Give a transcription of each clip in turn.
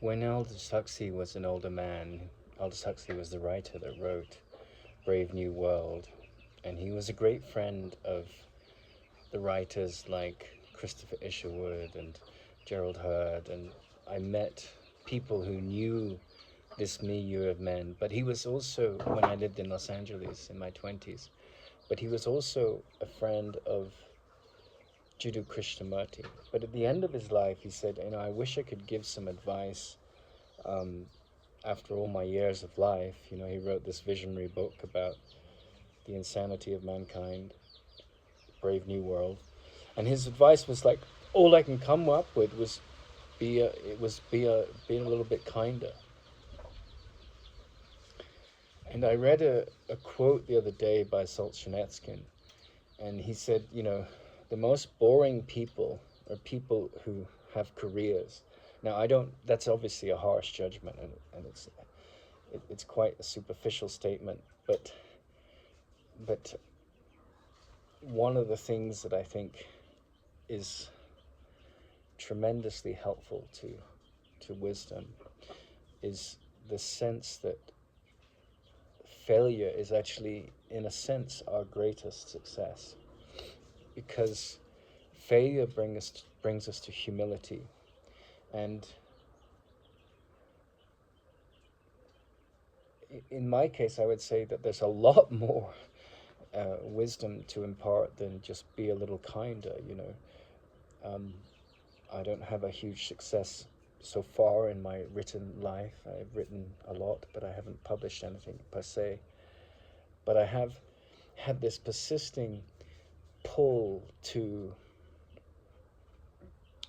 When Aldous Huxley was an older man, Aldous Huxley was the writer that wrote Brave New World, and he was a great friend of the writers like Christopher Isherwood and Gerald Hurd, and I met people who knew this milieu of men. But he was also, when I lived in Los Angeles in my 20s, but he was also a friend of Jiddu Krishnamurti. But at the end of his life, he said, I wish I could give some advice um, after all my years of life. He wrote this visionary book about the insanity of mankind, Brave New World. And his advice was like, all I can come up with was be a little bit kinder. And I read a quote the other day by Solzhenitsyn, and he said, the most boring people are people who have careers. Now, that's obviously a harsh judgment, and it's quite a superficial statement, but one of the things that I think is tremendously helpful to wisdom is the sense that failure is actually, in a sense, our greatest success, because failure brings us to humility. And in my case, I would say that there's a lot more wisdom to impart than just be a little kinder. I don't have a huge success so far in my written life. I've written a lot, but I haven't published anything per se. But I have had this persisting pull to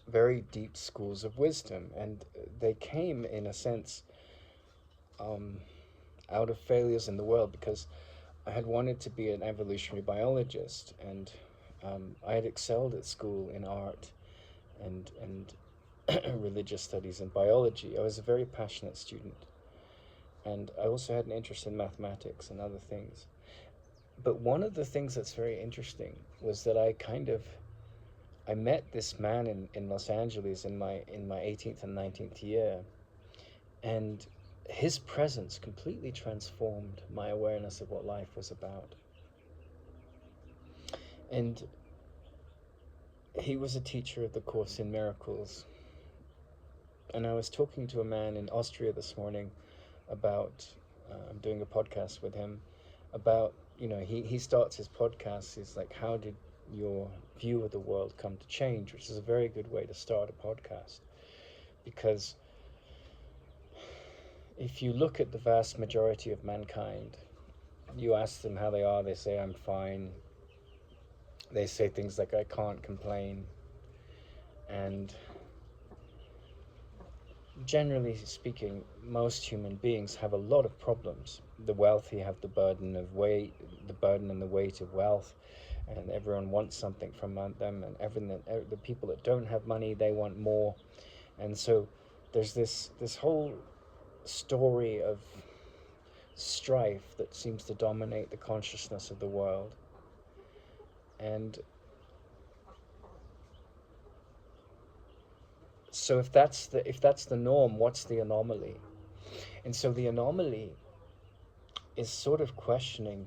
very deep schools of wisdom, and they came, in a sense, out of failures in the world, because I had wanted to be an evolutionary biologist, and I had excelled at school in art and religious studies and biology. I was a very passionate student, and I also had an interest in mathematics and other things. But one of the things that's very interesting was that I met this man in Los Angeles in my 18th and 19th year, and his presence completely transformed my awareness of what life was about. And he was a teacher of the Course in Miracles. And I was talking to a man in Austria this morning about, I'm doing a podcast with him about, he starts his podcast, he's like, how did your view of the world come to change? Which is a very good way to start a podcast, because if you look at the vast majority of mankind, you ask them how they are, they say, I'm fine. They say things like, I can't complain. And generally speaking, most human beings have a lot of problems. The wealthy have the burden and the weight of wealth, and everyone wants something from them, and the people that don't have money, they want more. And so there's this whole story of strife that seems to dominate the consciousness of the world. And so if that's the norm, what's the anomaly? And so the anomaly is sort of questioning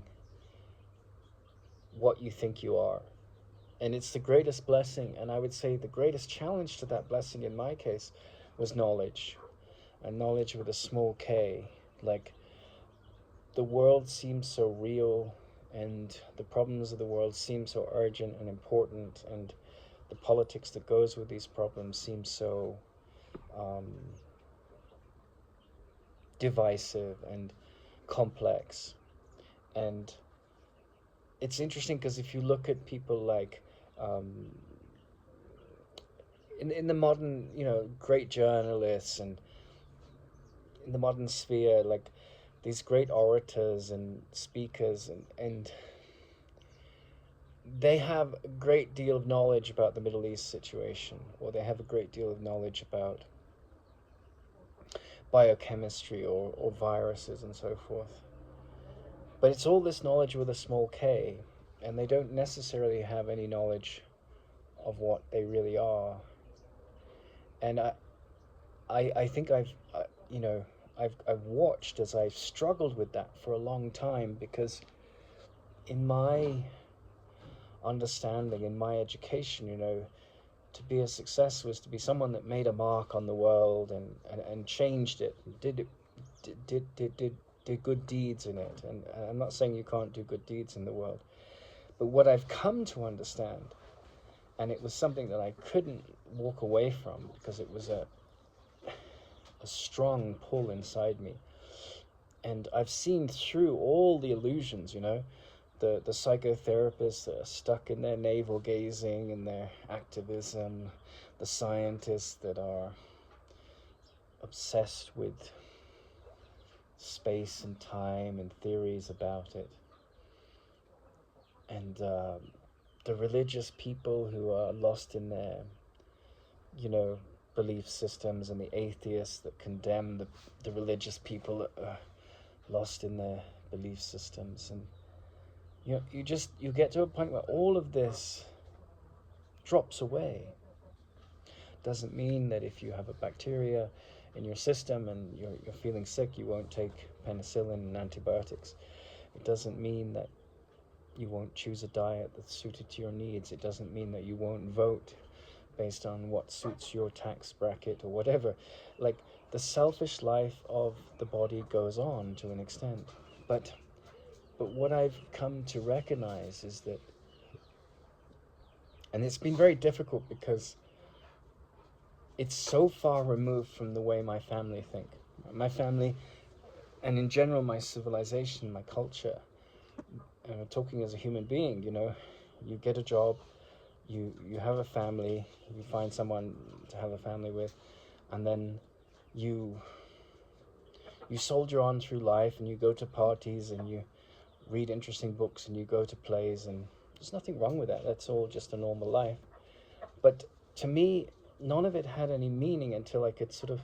what you think you are. And it's the greatest blessing, and I would say the greatest challenge to that blessing in my case was knowledge. And knowledge with a small k. Like, the world seems so real, and the problems of the world seem so urgent and important, and the politics that goes with these problems seems so divisive and complex. And it's interesting because if you look at people like in the modern, great journalists, and in the modern sphere, like these great orators and speakers, and they have a great deal of knowledge about the Middle East situation, or they have a great deal of knowledge about biochemistry or viruses and so forth. But it's all this knowledge with a small k, and they don't necessarily have any knowledge of what they really are. And I think I've watched as I've struggled with that for a long time, because in my understanding, in my education, to be a success was to be someone that made a mark on the world and changed it, did good deeds in it. And I'm not saying you can't do good deeds in the world, but what I've come to understand, and it was something that I couldn't walk away from because it was a strong pull inside me. And I've seen through all the illusions, the psychotherapists that are stuck in their navel gazing and their activism, the scientists that are obsessed with space and time and theories about it, and the religious people who are lost in their, belief systems, and the atheists that condemn the religious people that are lost in their belief systems. And you get to a point where all of this drops away. Doesn't mean that if you have a bacteria in your system and you're feeling sick, you won't take penicillin and antibiotics. It doesn't mean that you won't choose a diet that's suited to your needs. It doesn't mean that you won't vote based on what suits your tax bracket or whatever. Like, the selfish life of the body goes on to an extent. But what I've come to recognize is that, and it's been very difficult because it's so far removed from the way my family think. My family, and in general my civilization, my culture, talking as a human being, you get a job, you have a family, you find someone to have a family with, and then you soldier on through life, and you go to parties, and you read interesting books, and you go to plays, and there's nothing wrong with that. That's all just a normal life. But to me, none of it had any meaning until I could sort of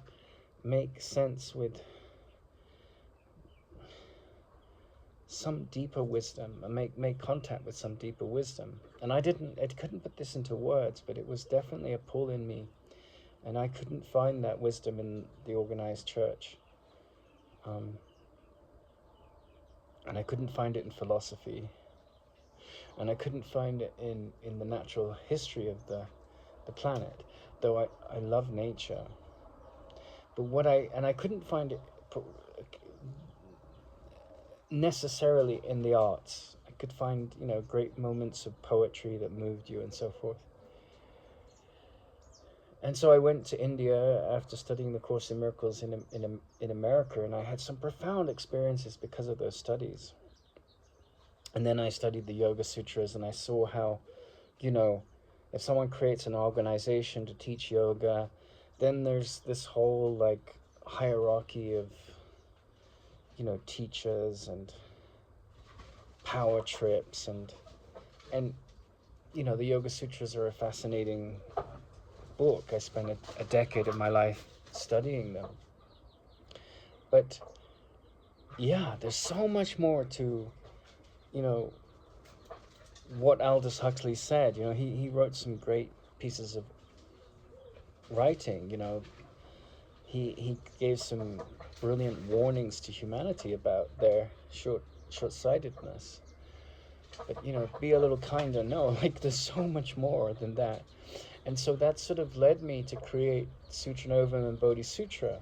make sense with some deeper wisdom, and make contact with some deeper wisdom. And I couldn't put this into words, but it was definitely a pull in me, and I couldn't find that wisdom in the organized church, and I couldn't find it in philosophy, and I couldn't find it in the natural history of the planet, though I love nature. But I couldn't find it necessarily in the arts. I could find, great moments of poetry that moved you and so forth. And so I went to India after studying the Course in Miracles in America, and I had some profound experiences because of those studies. And then I studied the Yoga Sutras, and I saw how, if someone creates an organization to teach yoga, then there's this whole hierarchy of teachers and power trips, and the Yoga Sutras are a fascinating book. I spent a decade of my life studying them. But yeah, there's so much more to what Aldous Huxley said. He wrote some great pieces of writing. He gave some brilliant warnings to humanity about their short-sightedness. But be a little kinder. No, there's so much more than that. And so that sort of led me to create Sutra Novum and Bodhi Sutra.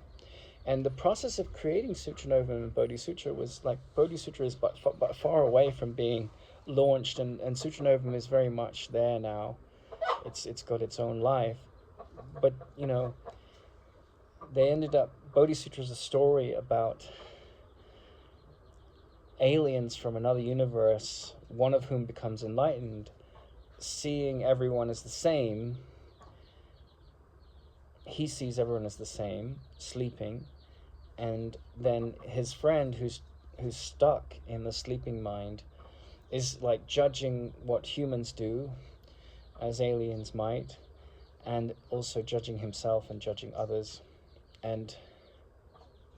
And the process of creating Sutra Novum and Bodhi Sutra was Bodhi Sutra is but far away from being launched, and Sutra Novum is very much there now. It's got its own life. But they ended up, Bodhi Sutra is a story about aliens from another universe, one of whom becomes enlightened, seeing everyone as the same. He sees everyone as the same, sleeping, and then his friend who's stuck in the sleeping mind is judging what humans do, as aliens might, and also judging himself and judging others, and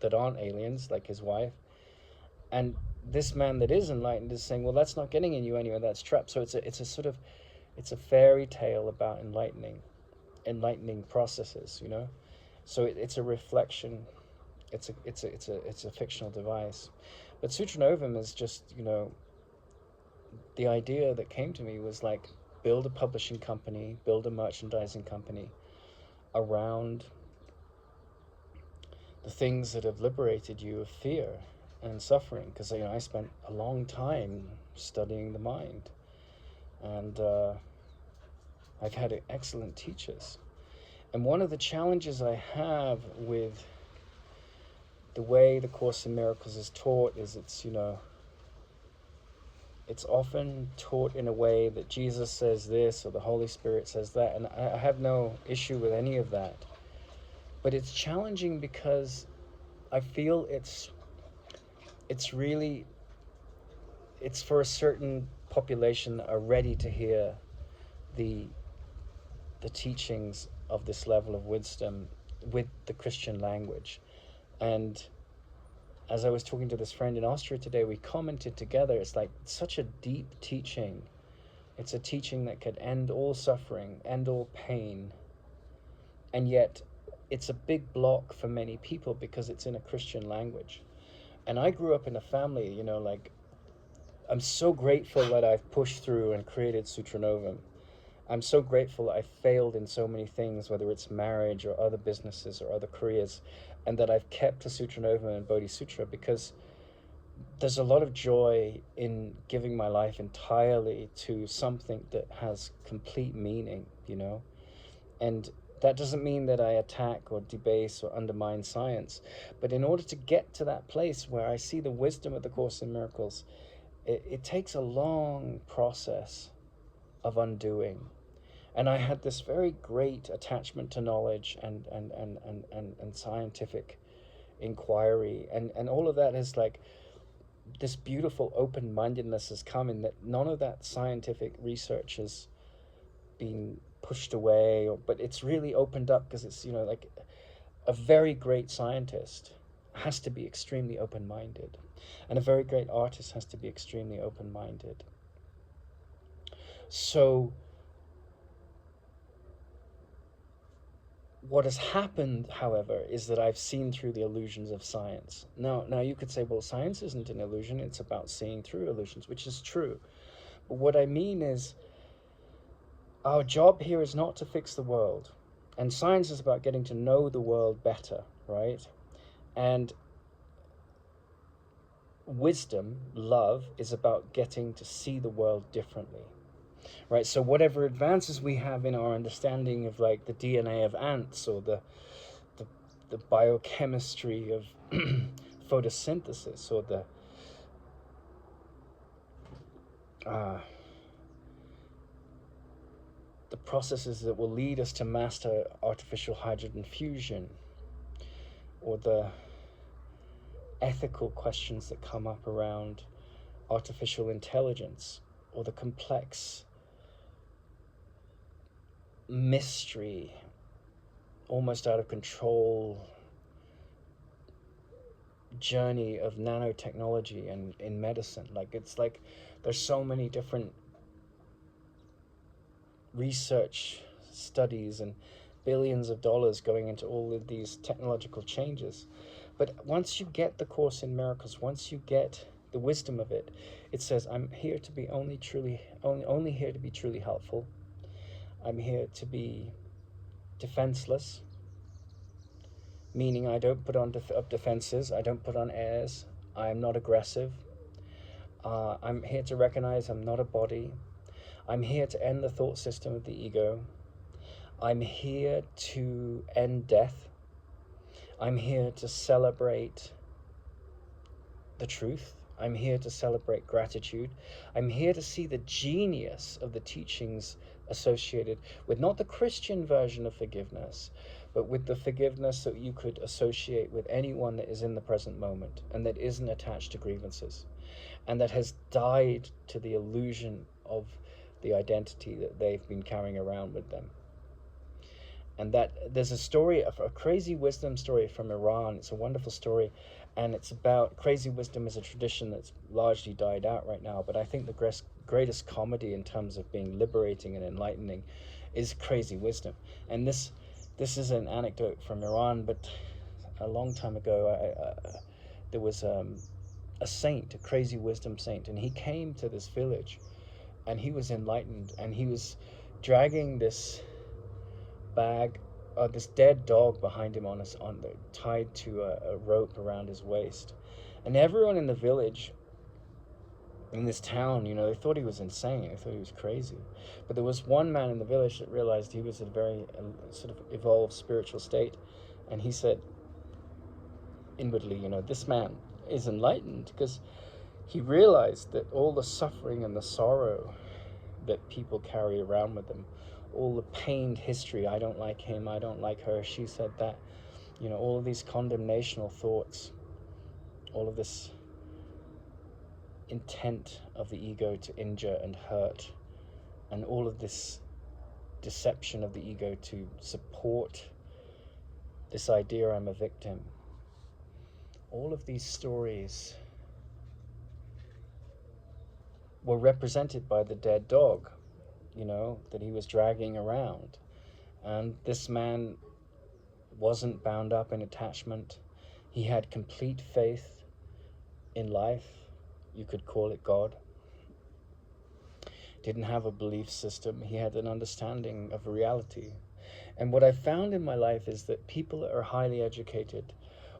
that aren't aliens, like his wife. And this man that is enlightened is saying, well, that's not getting in you anywhere, that's trapped. So it's a fairy tale about enlightening processes, So it's a reflection. It's a fictional device. But Sutra Novum is just, the idea that came to me was like, build a publishing company, build a merchandising company around the things that have liberated you of fear and suffering. Because I spent a long time studying the mind, and I've had excellent teachers. And one of the challenges I have with the way the Course in Miracles is taught is it's often taught in a way that Jesus says this or the Holy Spirit says that, and I have no issue with any of that. But it's challenging because I feel it's for a certain population that are ready to hear the teachings of this level of wisdom with the Christian language. And as I was talking to this friend in Austria today, we commented together, it's like such a deep teaching. It's a teaching that could end all suffering, end all pain. And yet it's a big block for many people because it's in a Christian language. And I grew up in a family, I'm so grateful that I've pushed through and created Sutra Novum. I'm so grateful I failed in so many things, whether it's marriage or other businesses or other careers, and that I've kept to Sutra Novum and Bodhi Sutra, because there's a lot of joy in giving my life entirely to something that has complete meaning, And that doesn't mean that I attack or debase or undermine science, but in order to get to that place where I see the wisdom of the Course in Miracles, it takes a long process of undoing. And I had this very great attachment to knowledge and scientific inquiry. And all of that is like this beautiful open-mindedness has come in that none of that scientific research has been pushed away, but it's really opened up because it's, like a very great scientist has to be extremely open-minded. And a very great artist has to be extremely open-minded. So what has happened, however, is that I've seen through the illusions of science. Now you could say, well, science isn't an illusion, it's about seeing through illusions, which is true. But what I mean is, our job here is not to fix the world. And science is about getting to know the world better, right? And wisdom, love, is about getting to see the world differently. Right, so whatever advances we have in our understanding of like the DNA of ants or the biochemistry of photosynthesis or the processes that will lead us to master artificial hydrogen fusion, or the ethical questions that come up around artificial intelligence, or the complex mystery, almost out of control journey of nanotechnology and in medicine. It's like there's so many different research studies and billions of dollars going into all of these technological changes. But once you get the Course in Miracles, once you get the wisdom of it, it says, I'm here to be only here to be truly helpful. I'm here to be defenseless, meaning I don't put on defenses, I don't put on airs, I'm not aggressive. I'm here to recognize I'm not a body. I'm here to end the thought system of the ego. I'm here to end death. I'm here to celebrate the truth. I'm here to celebrate gratitude. I'm here to see the genius of the teachings associated with not the Christian version of forgiveness, but with the forgiveness that you could associate with anyone that is in the present moment and that isn't attached to grievances and that has died to the illusion of the identity that they've been carrying around with them. And that there's a story, a crazy wisdom story from Iran. It's a wonderful story, and it's about crazy wisdom as a tradition that's largely died out right now. But I think the greatest comedy in terms of being liberating and enlightening is crazy wisdom. And this This is an anecdote from Iran, but a long time ago, there was a saint, a crazy wisdom saint, and he came to this village, and he was enlightened, and he was dragging this bag, this dead dog behind him tied to a rope around his waist, and everyone in the village, in this town, they thought he was insane. They thought he was crazy. But there was one man in the village that realized he was in a very sort of evolved spiritual state, and he said inwardly, this man is enlightened, because he realized that all the suffering and the sorrow that people carry around with them, all the pained history, I don't like him, I don't like her, she said that, all of these condemnational thoughts, all of this intent of the ego to injure and hurt, and all of this deception of the ego to support this idea I'm a victim. All of these stories were represented by the dead dog, that he was dragging around. And this man wasn't bound up in attachment. He had complete faith in life. You could call it God. Didn't have a belief system. He had an understanding of reality. And what I found in my life is that people that are highly educated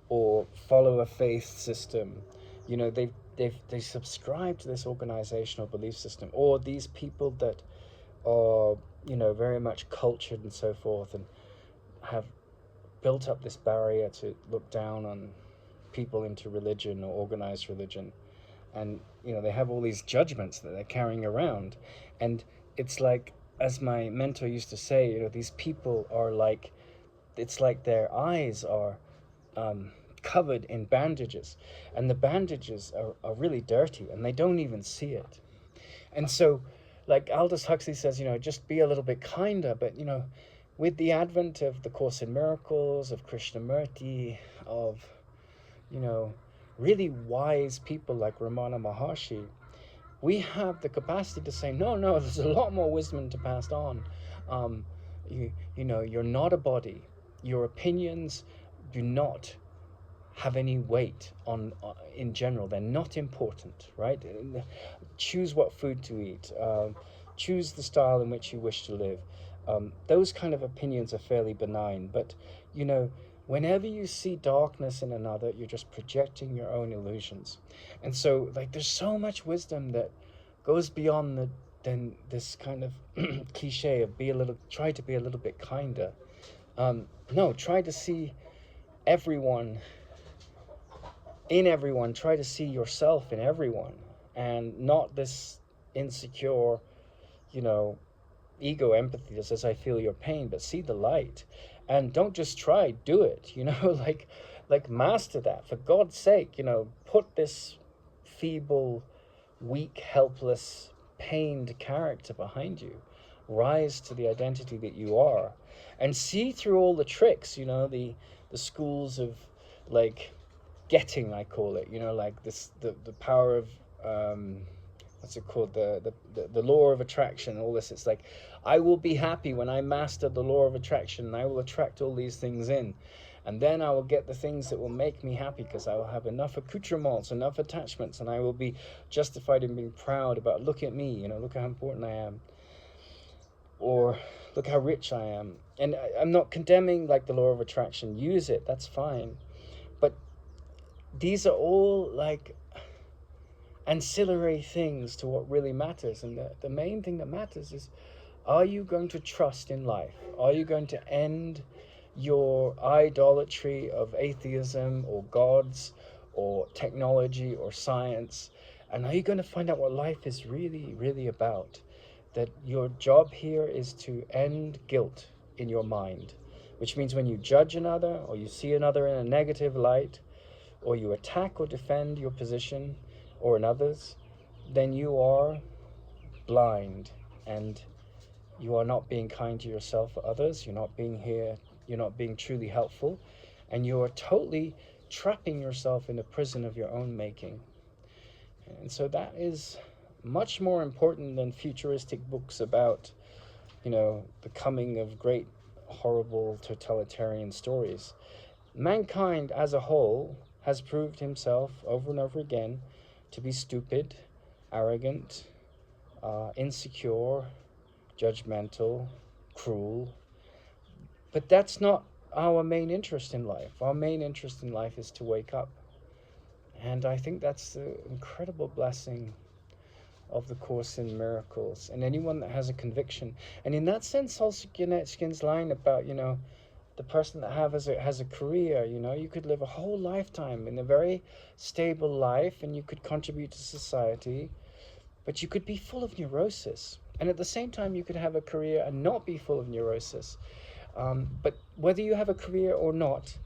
or follow a faith system, they subscribe to this organizational belief system, or these people that are, very much cultured and so forth, and have built up this barrier to look down on people into religion or organized religion. And, they have all these judgments that they're carrying around. And it's like, as my mentor used to say, these people are like, it's like their eyes are covered in bandages, and the bandages are really dirty, and they don't even see it. And so, like Aldous Huxley says, just be a little bit kinder. But, with the advent of the Course in Miracles, of Krishnamurti, of, really wise people like Ramana Maharshi, we have the capacity to say, no, there's a lot more wisdom to pass on. You're not a body. Your opinions do not have any weight in general. They're not important, right? Choose what food to eat. Choose the style in which you wish to live. Those kind of opinions are fairly benign. But, whenever you see darkness in another, you're just projecting your own illusions. And so, there's so much wisdom that goes beyond than this kind of cliche of try to be a little bit kinder. No, try to see everyone in everyone. Try to see yourself in everyone, and not this insecure, ego empathy that says I feel your pain, but see the light. And don't just try, do it, like master that, for God's sake. Put this feeble, weak, helpless, pained character behind you. Rise to the identity that you are, and see through all the tricks, the schools of getting, I call it, the power of what's it called, the law of attraction, all this. It's like, I will be happy when I master the law of attraction, and I will attract all these things in, and then I will get the things that will make me happy, because I will have enough accoutrements, enough attachments, and I will be justified in being proud about, look at me, look how important I am, or look how rich I am. And I'm not condemning the law of attraction. Use it, that's fine. But these are all ancillary things to what really matters. And the main thing that matters is, are you going to trust in life? Are you going to end your idolatry of atheism or gods or technology or science? And are you going to find out what life is really, really about? That your job here is to end guilt in your mind, which means when you judge another, or you see another in a negative light, or you attack or defend your position or another's, then you are blind, and you are not being kind to yourself or others. You're not being truly helpful, and you are totally trapping yourself in a prison of your own making. And so that is much more important than futuristic books about, the coming of great horrible totalitarian stories. Mankind as a whole has proved himself over and over again to be stupid, arrogant, insecure, judgmental, cruel. But that's not our main interest in life. Our main interest in life is to wake up. And I think that's the incredible blessing of the Course in Miracles. And anyone that has a conviction. And in that sense, also Skin's line about, the person that has a career, you could live a whole lifetime in a very stable life and you could contribute to society, but you could be full of neurosis. And at the same time, you could have a career and not be full of neurosis. But whether you have a career or not,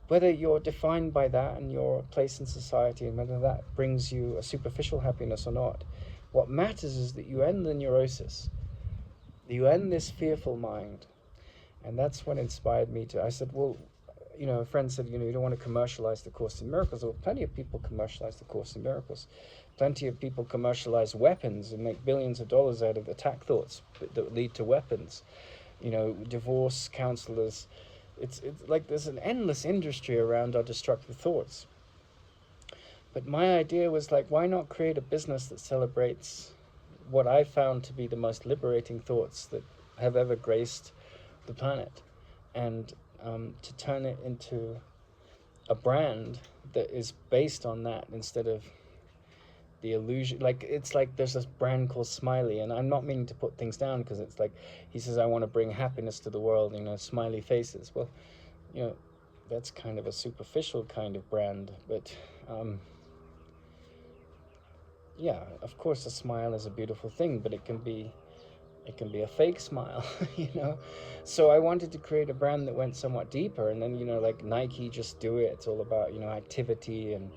whether you're defined by that and your place in society and whether that brings you a superficial happiness or not, what matters is that you end the neurosis, you end this fearful mind. And that's what inspired me to, I said, well, a friend said, you don't want to commercialize the Course in Miracles. Well, plenty of people commercialize the Course in Miracles. Plenty of people commercialize weapons and make billions of dollars out of attack thoughts that lead to weapons. Divorce counselors. It's like there's an endless industry around our destructive thoughts. But my idea was like, why not create a business that celebrates what I found to be the most liberating thoughts that have ever graced the planet, and to turn it into a brand that is based on that instead of the illusion. It's like there's this brand called Smiley, and I'm not meaning to put things down because it's like he says, I want to bring happiness to the world, smiley faces. Well, that's kind of a superficial kind of brand, but yeah, of course a smile is a beautiful thing, but it can be a fake smile, So I wanted to create a brand that went somewhat deeper, and then like Nike, just do it. It's all about activity and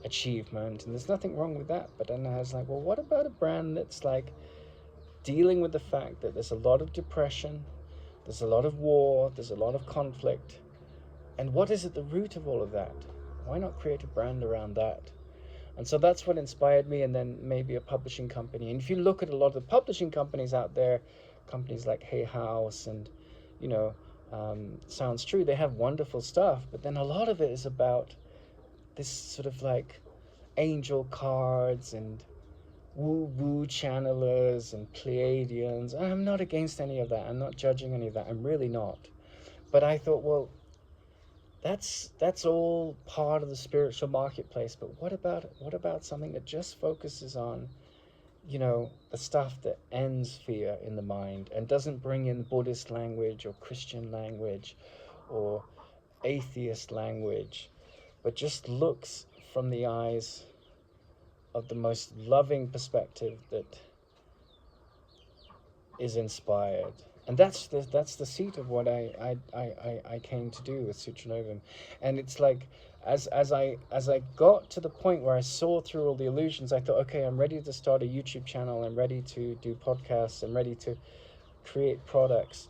achievement, and there's nothing wrong with that. But then I was like, well, what about a brand that's like dealing with the fact that there's a lot of depression, there's a lot of war, there's a lot of conflict, and what is at the root of all of that? Why not create a brand around that? And so that's what inspired me, and then maybe a publishing company. And if you look at a lot of the publishing companies out there, companies like Hay House and Sounds True, they have wonderful stuff, but then a lot of it is about this sort of like angel cards and woo-woo channelers and Pleiadians. And I'm not against any of that. I'm not judging any of that. I'm really not. But I thought, well, that's all part of the spiritual marketplace. But what about something that just focuses on, the stuff that ends fear in the mind and doesn't bring in Buddhist language or Christian language or atheist language, but just looks from the eyes of the most loving perspective that is inspired. And that's the seat of what I came to do with Sutra Novum. And it's like, as I got to the point where I saw through all the illusions, I thought, okay, I'm ready to start a YouTube channel, I'm ready to do podcasts, I'm ready to create products.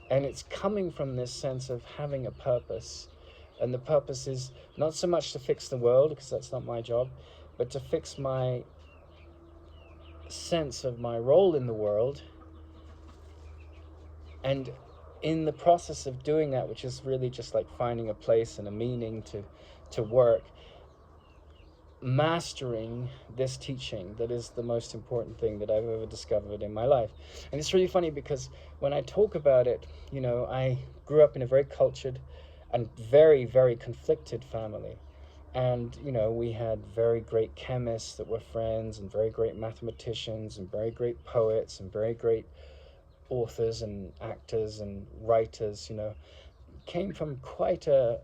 And it's coming from this sense of having a purpose. And the purpose is not so much to fix the world, because that's not my job, but to fix my sense of my role in the world. And in the process of doing that, which is really just like finding a place and a meaning to work, mastering this teaching that is the most important thing that I've ever discovered in my life. And it's really funny because when I talk about it, I grew up in a very cultured and very, very conflicted family. And, we had very great chemists that were friends, and very great mathematicians, and very great poets, and very great authors and actors and writers, came from quite a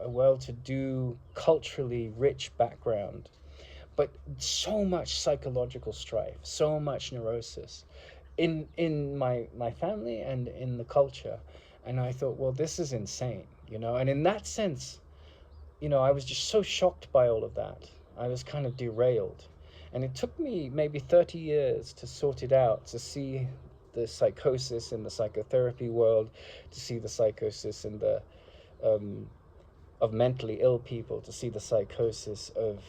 well-to-do, culturally rich background. But so much psychological strife, so much neurosis in my family and in the culture. And I thought, well, this is insane, And in that sense, I was just so shocked by all of that. I was kind of derailed. And it took me maybe 30 years to sort it out, to see the psychosis in the psychotherapy world, to see the psychosis in the of mentally ill people, to see the psychosis of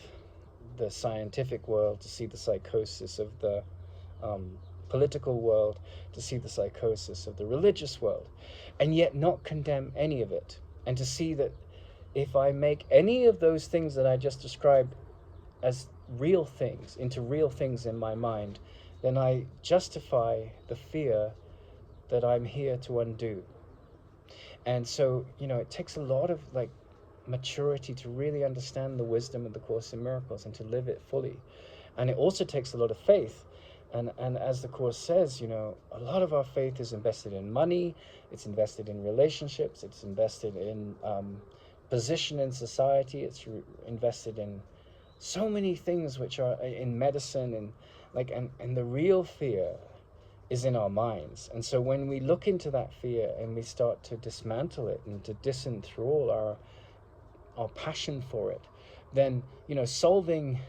the scientific world, to see the psychosis of the political world, to see the psychosis of the religious world, and yet not condemn any of it. And to see that if I make any of those things that I just described as real things, into real things in my mind, then I justify the fear that I'm here to undo. And so, it takes a lot of maturity to really understand the wisdom of the Course in Miracles and to live it fully. And it also takes a lot of faith. And as the Course says, a lot of our faith is invested in money, it's invested in relationships, it's invested in position in society, it's invested in so many things which are in medicine, and the real fear is in our minds. And so when we look into that fear and we start to dismantle it and to disenthrall our passion for it, then solving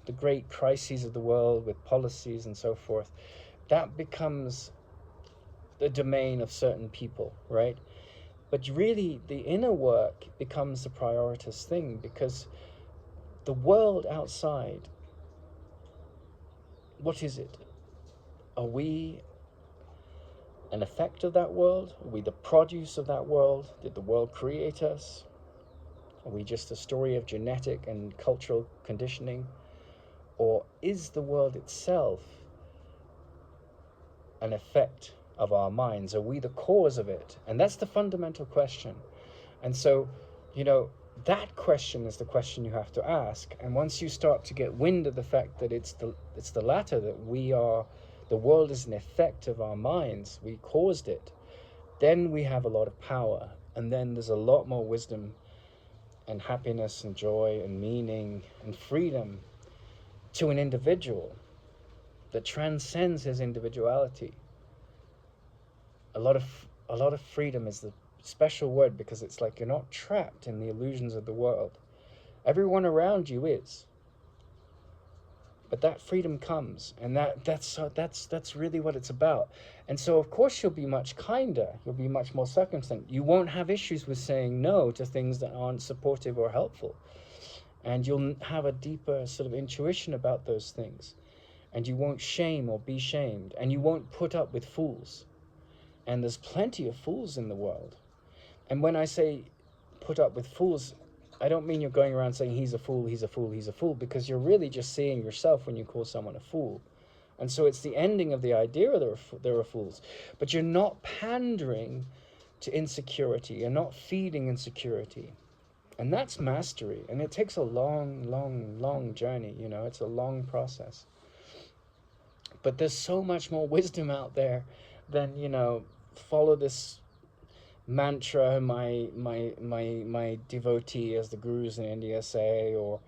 the great crises of the world with policies and so forth, that becomes the domain of certain people, right? But really the inner work becomes the prioritous thing, because the world outside, what is it? Are we an effect of that world? Are we the produce of that world? Did the world create us? Are we just a story of genetic and cultural conditioning? Or is the world itself an effect of our minds? Are we the cause of it? And that's the fundamental question. And so, that question is the question you have to ask. And once you start to get wind of the fact that it's the latter, that the world is an effect of our minds, we caused it, then we have a lot of power. And then there's a lot more wisdom and happiness and joy and meaning and freedom to an individual that transcends his individuality. A lot of freedom is the special word, because it's like you're not trapped in the illusions of the world. Everyone around you is. But that freedom comes, and that's really what it's about. And so of course you'll be much kinder, you'll be much more circumspect. You won't have issues with saying no to things that aren't supportive or helpful. And you'll have a deeper sort of intuition about those things. And you won't shame or be shamed. And you won't put up with fools. And there's plenty of fools in the world. And when I say put up with fools, I don't mean you're going around saying he's a fool, he's a fool, he's a fool, because you're really just seeing yourself when you call someone a fool. And so it's the ending of the idea there are fools. But you're not pandering to insecurity. You're not feeding insecurity. And that's mastery. And it takes a long, long, long journey. It's a long process. But there's so much more wisdom out there than, follow this mantra my devotee, as the gurus in India say, or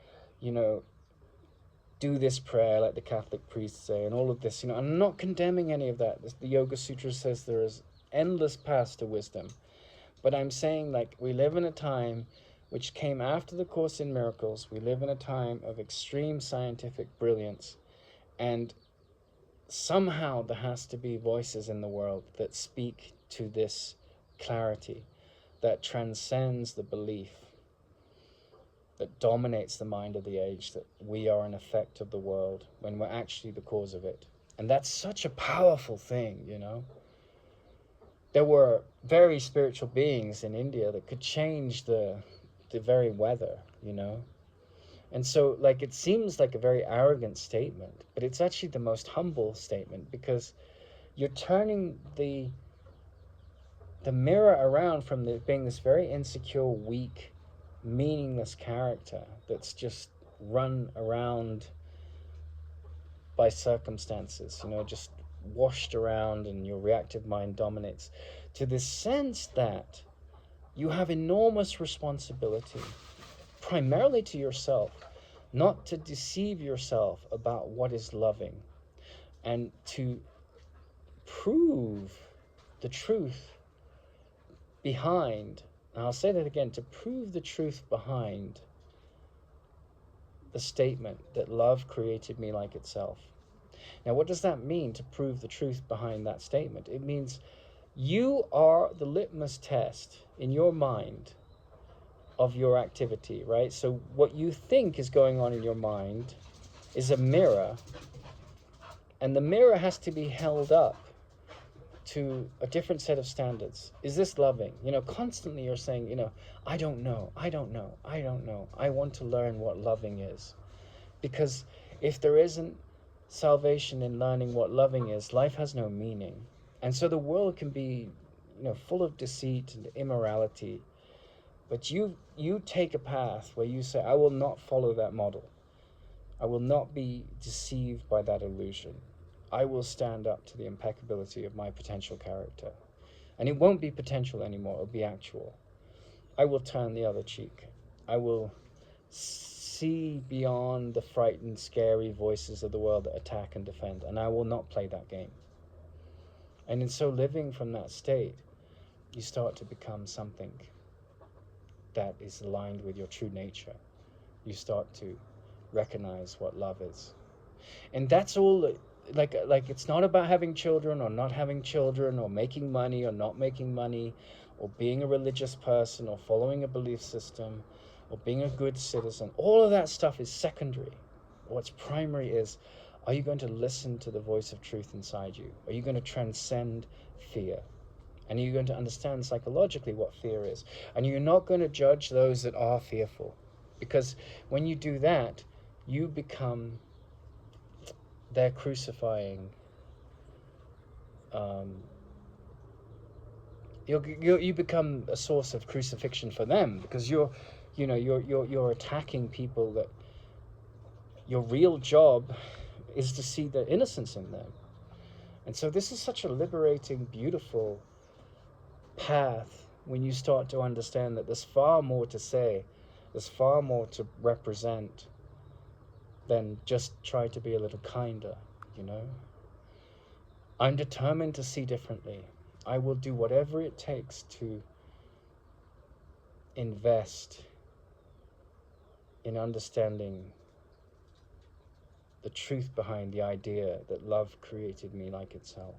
do this prayer like the Catholic priests say, and all of this. I'm not condemning any of that. The Yoga Sutra says there is endless paths to wisdom, but I'm saying we live in a time which came after the Course in Miracles. We live in a time of extreme scientific brilliance, and somehow there has to be voices in the world that speak to this clarity that transcends the belief, that dominates the mind of the age, that we are an effect of the world when we're actually the cause of it. And that's such a powerful thing, There were very spiritual beings in India that could change the very weather, And so, it seems like a very arrogant statement, but it's actually the most humble statement, because you're turning the mirror around from being this very insecure, weak, meaningless character that's just run around by circumstances, just washed around, and your reactive mind dominates, to this sense that you have enormous responsibility, primarily to yourself, not to deceive yourself about what is loving, and to prove the truth behind, and I'll say that again, to prove the truth behind the statement that love created me like itself. Now, what does that mean, to prove the truth behind that statement? It means you are the litmus test in your mind of your activity, right? So what you think is going on in your mind is a mirror And the mirror has to be held up to a different set of standards. Is this loving? Constantly you're saying, I don't know, I don't know, I don't know. I want to learn what loving is. Because if there isn't salvation in learning what loving is, life has no meaning. And so the world can be, full of deceit and immorality. But you take a path where you say, I will not follow that model. I will not be deceived by that illusion. I will stand up to the impeccability of my potential character. And it won't be potential anymore, it'll be actual. I will turn the other cheek. I will see beyond the frightened, scary voices of the world that attack and defend, and I will not play that game. And in so living from that state, you start to become something that is aligned with your true nature. You start to recognize what love is. And that's all. Like it's not about having children or not having children, or making money or not making money, or being a religious person or following a belief system, or being a good citizen. All of that stuff is secondary. What's primary is, are you going to listen to the voice of truth inside you? Are you going to transcend fear? And are you going to understand psychologically what fear is? And you're not going to judge those that are fearful. Because when you do that, you become their crucifying. You become a source of crucifixion for them, because you're attacking people that your real job is to see the innocence in them. And so this is such a liberating, beautiful path when you start to understand that there's far more to say, there's far more to represent than just try to be a little kinder. I'm determined to see differently. I will do whatever it takes to invest in understanding the truth behind the idea that love created me like itself.